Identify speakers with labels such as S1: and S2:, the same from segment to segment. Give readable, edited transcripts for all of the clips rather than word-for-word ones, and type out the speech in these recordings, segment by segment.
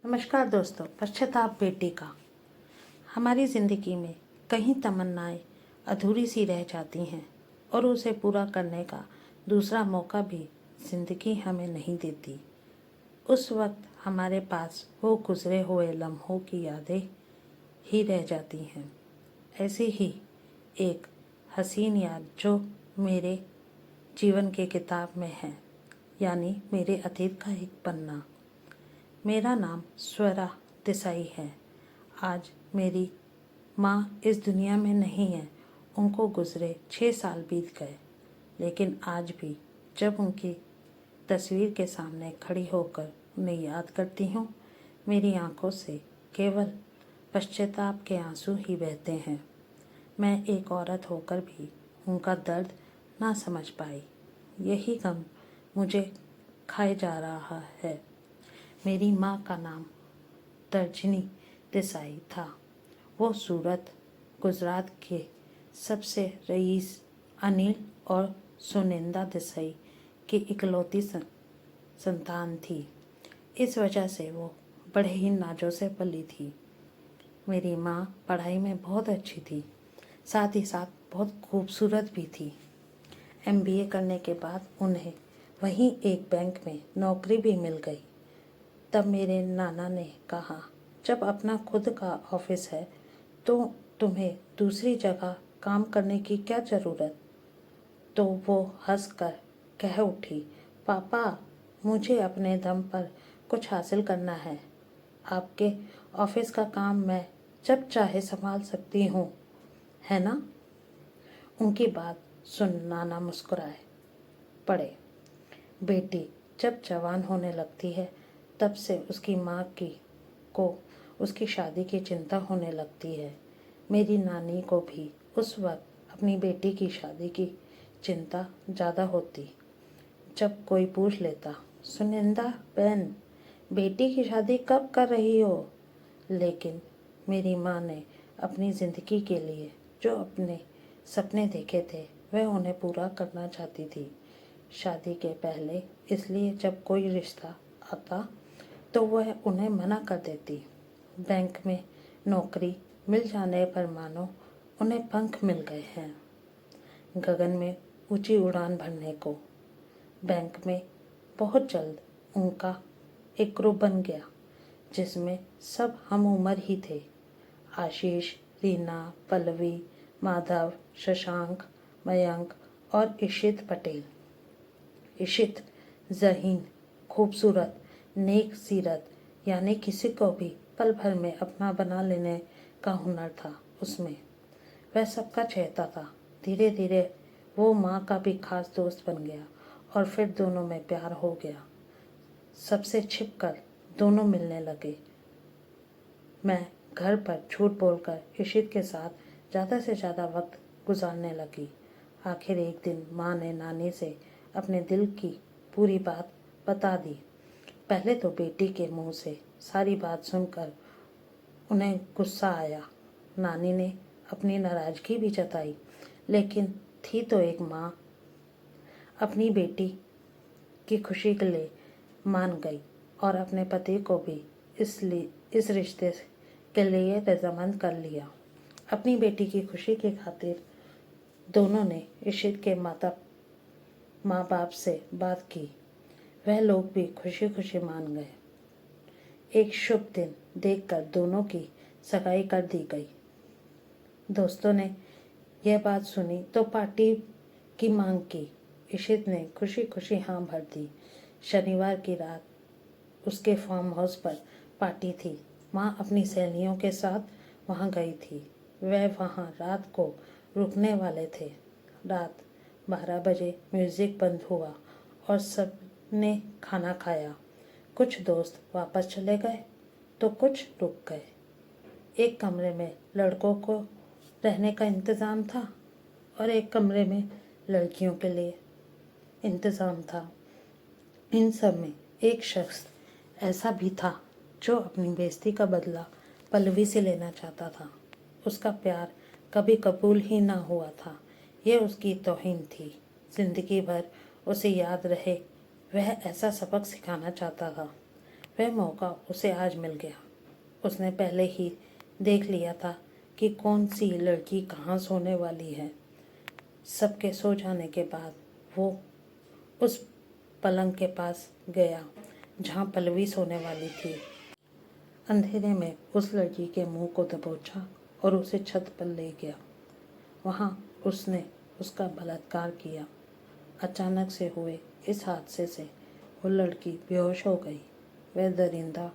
S1: नमस्कार दोस्तों। पश्चाताप बेटी का। हमारी ज़िंदगी में कई तमन्नाएं अधूरी सी रह जाती हैं और उसे पूरा करने का दूसरा मौका भी ज़िंदगी हमें नहीं देती। उस वक्त हमारे पास वो गुज़रे हुए लम्हों की यादें ही रह जाती हैं। ऐसी ही एक हसीन याद जो मेरे जीवन के किताब में है, यानी मेरे अतीत का एक पन्ना। मेरा नाम स्वरा देसाई है। आज मेरी माँ इस दुनिया में नहीं है। उनको गुज़रे 6 साल बीत गए, लेकिन आज भी जब उनकी तस्वीर के सामने खड़ी होकर उन्हें याद करती हूँ, मेरी आंखों से केवल पश्चाताप के आंसू ही बहते हैं। मैं एक औरत होकर भी उनका दर्द ना समझ पाई। यही गम मुझे खाए जा रहा है। मेरी माँ का नाम तर्जनी देसाई था। वो सूरत, गुजरात के सबसे रईस अनिल और सुनिंदा देसाई की इकलौती संतान थी। इस वजह से वो बड़े ही नाजों से पली थी। मेरी माँ पढ़ाई में बहुत अच्छी थी, साथ ही साथ बहुत खूबसूरत भी थी। MBA करने के बाद उन्हें वहीं एक बैंक में नौकरी भी मिल गई। तब मेरे नाना ने कहा, जब अपना खुद का ऑफिस है तो तुम्हें दूसरी जगह काम करने की क्या ज़रूरत। तो वो हंसकर कह उठी, पापा, मुझे अपने दम पर कुछ हासिल करना है। आपके ऑफिस का काम मैं जब चाहे संभाल सकती हूँ, है ना। उनकी बात सुन नाना मुस्कुराए पड़े। बेटी जब जवान होने लगती है तब से उसकी माँ को उसकी शादी की चिंता होने लगती है। मेरी नानी को भी उस वक्त अपनी बेटी की शादी की चिंता ज़्यादा होती। जब कोई पूछ लेता, सुनिंदा बहन, बेटी की शादी कब कर रही हो, लेकिन मेरी माँ ने अपनी ज़िंदगी के लिए जो अपने सपने देखे थे वह उन्हें पूरा करना चाहती थी। शादी के पहले इसलिए जब कोई रिश्ता आता तो वह उन्हें मना कर देती। बैंक में नौकरी मिल जाने पर मानो उन्हें पंख मिल गए हैं गगन में ऊंची उड़ान भरने को। बैंक में बहुत जल्द उनका एक ग्रुप बन गया जिसमें सब हम उम्र ही थे। आशीष, रीना, पल्लवी, माधव, शशांक, मयंक और इशित पटेल। इशित ज़हीन, खूबसूरत, नेक सीरत, यानी किसी को भी पल भर में अपना बना लेने का हुनर था उसमें। वह सबका चहेता था। धीरे धीरे वो माँ का भी खास दोस्त बन गया और फिर दोनों में प्यार हो गया। सबसे छिपकर दोनों मिलने लगे। मैं घर पर झूठ बोलकर इशित के साथ ज़्यादा से ज़्यादा वक्त गुजारने लगी। आखिर एक दिन माँ ने नानी से अपने दिल की पूरी बात बता दी। पहले तो बेटी के मुंह से सारी बात सुनकर उन्हें गुस्सा आया। नानी ने अपनी नाराज़गी भी जताई, लेकिन थी तो एक माँ। अपनी बेटी की खुशी के लिए मान गई और अपने पति को भी इस रिश्ते के लिए रजामंद कर लिया। अपनी बेटी की खुशी की खातिर दोनों ने इशित के माँ बाप से बात की। वह लोग भी खुशी खुशी मान गए। एक शुभ दिन देखकर दोनों की सगाई कर दी गई। दोस्तों ने यह बात सुनी तो पार्टी की मांग की। इशित ने खुशी खुशी हाँ भर दी। शनिवार की रात उसके फार्म हाउस पर पार्टी थी। माँ अपनी सहेलियों के साथ वहाँ गई थी। वह वहाँ रात को रुकने वाले थे। रात 12 बजे म्यूज़िक बंद हुआ और सब ने खाना खाया। कुछ दोस्त वापस चले गए तो कुछ रुक गए। एक कमरे में लड़कों को रहने का इंतज़ाम था और एक कमरे में लड़कियों के लिए इंतज़ाम था। इन सब में एक शख्स ऐसा भी था जो अपनी बेइज्जती का बदला पल्लवी से लेना चाहता था। उसका प्यार कभी कबूल ही ना हुआ था। यह उसकी तौहीन थी। जिंदगी भर उसे याद रहे, वह ऐसा सबक सिखाना चाहता था। वह मौका उसे आज मिल गया। उसने पहले ही देख लिया था कि कौन सी लड़की कहाँ सोने वाली है। सबके सो जाने के बाद वो उस पलंग के पास गया जहाँ पल्लवी सोने वाली थी। अंधेरे में उस लड़की के मुंह को दबोचा और उसे छत पर ले गया। वहाँ उसने उसका बलात्कार किया। अचानक से हुए इस हादसे से वो लड़की बेहोश हो गई। वह दरिंदा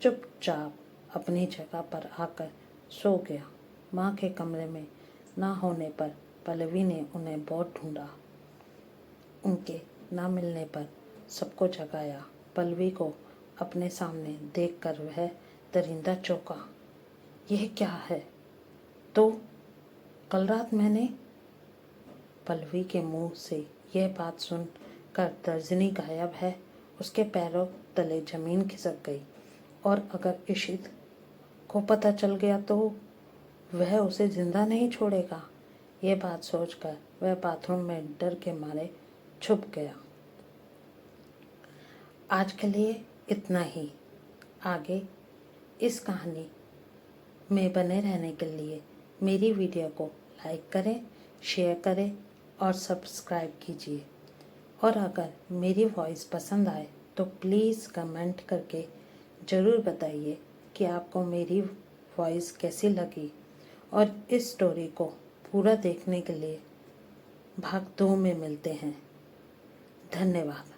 S1: चुपचाप अपनी जगह पर आकर सो गया। माँ के कमरे में ना होने पर पल्लवी ने उन्हें बहुत ढूंढा। उनके ना मिलने पर सबको जगाया। पल्लवी को अपने सामने देखकर वह दरिंदा चौंका। यह क्या है? तो कल रात मैंने पल्लवी के मुंह से यह बात सुनकर तर्जनी गायब है। उसके पैरों तले जमीन खिसक गई। और अगर इशित को पता चल गया तो वह उसे जिंदा नहीं छोड़ेगा। यह बात सोचकर वह बाथरूम में डर के मारे छुप गया। आज के लिए इतना ही। आगे इस कहानी में बने रहने के लिए मेरी वीडियो को लाइक करें, शेयर करें और सब्सक्राइब कीजिए। और अगर मेरी वॉइस पसंद आए तो प्लीज़ कमेंट करके ज़रूर बताइए कि आपको मेरी वॉइस कैसी लगी। और इस स्टोरी को पूरा देखने के लिए भाग 2 में मिलते हैं। धन्यवाद।